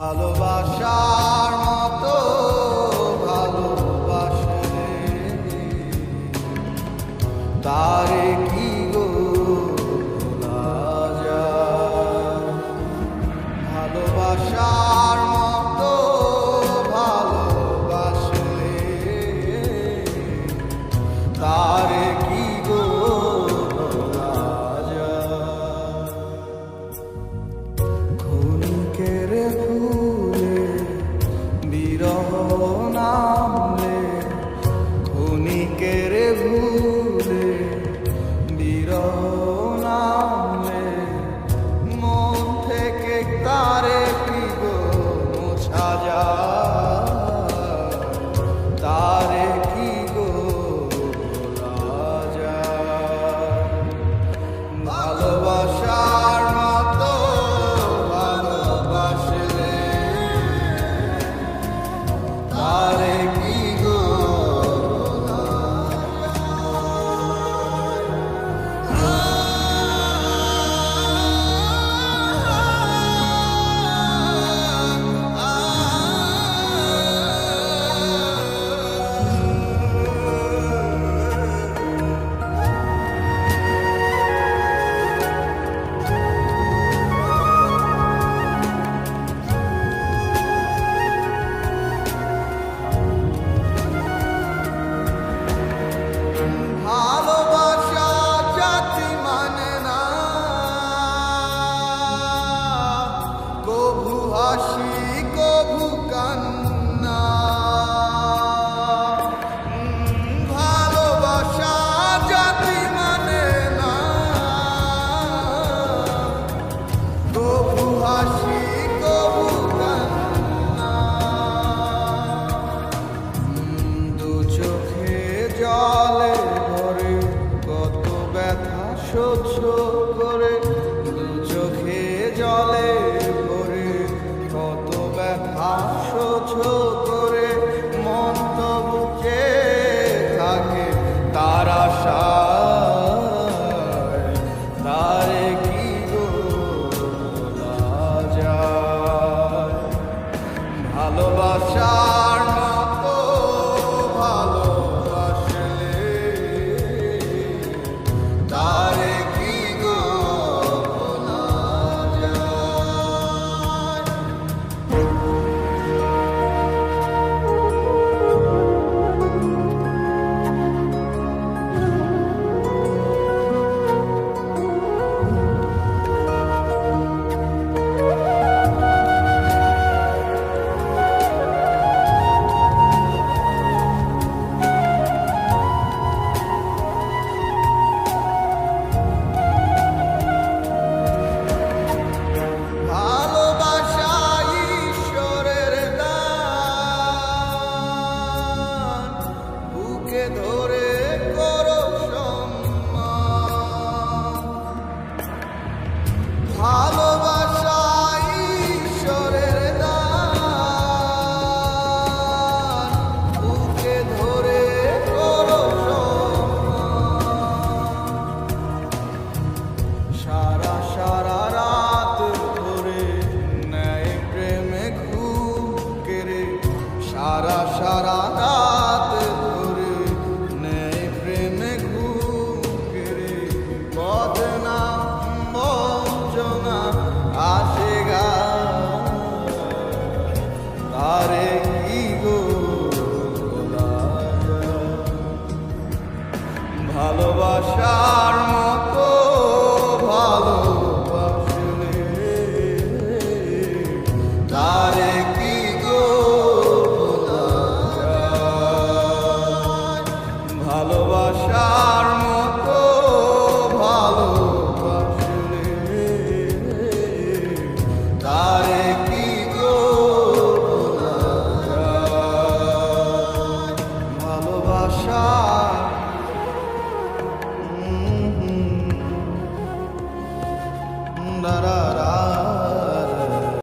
ভালোবাসার মতো ভালোবাসে তারে কি গো ভোলা যায়। ভালোবাসার মতো ভালোবাসলে তারে কি গো ভোলা যায়। ক্ষণিকের বিরহ নামলে ক্ষণিকের ভুলে বিরহ নামলে মন থেকে তারে কি গো মোছা যায়। তারে কি গো ভোলা যায়। ভালোবাসার মতো ভালোবাসলে তারে কি গো ভালোবাসা জাতি মানে না কভু হাসি কভু কান্না। ভালোবাসা জাতি মানে না কভু হাসি কভু কান্না। দু চোখে জলে ভরে কত ব্যথা সহ্য করে। দু চোখে জলে ভরে কত ব্যথা সহ্য করে। মন তো বুকে থাকে তার আশায় তারে কি গো ভোলা যায়। ভালোবাসার মতো ভালোবাসলে তারে কি গো ভোলা যায়। ভালোবাসা ঈশ্বরের দান, বুকে ধরে করো সম্মান। ভালোবাসা ঈশ্বরের দান, বুকে ধরে করো সম্মান। সারা সারা রাত ধরে নেয় প্রেমে ঘুম কেড়ে। সারা সারা রাত ধরে নেয় প্রেমে ঘুম কেড়ে। বদনাম বঞ্চনা আসে গা তারে কি গো ভোলা যায়। ভালোবাসার মতো ভালোবাসলে তারে কি গো ভোলা যায়। ভালোবাসা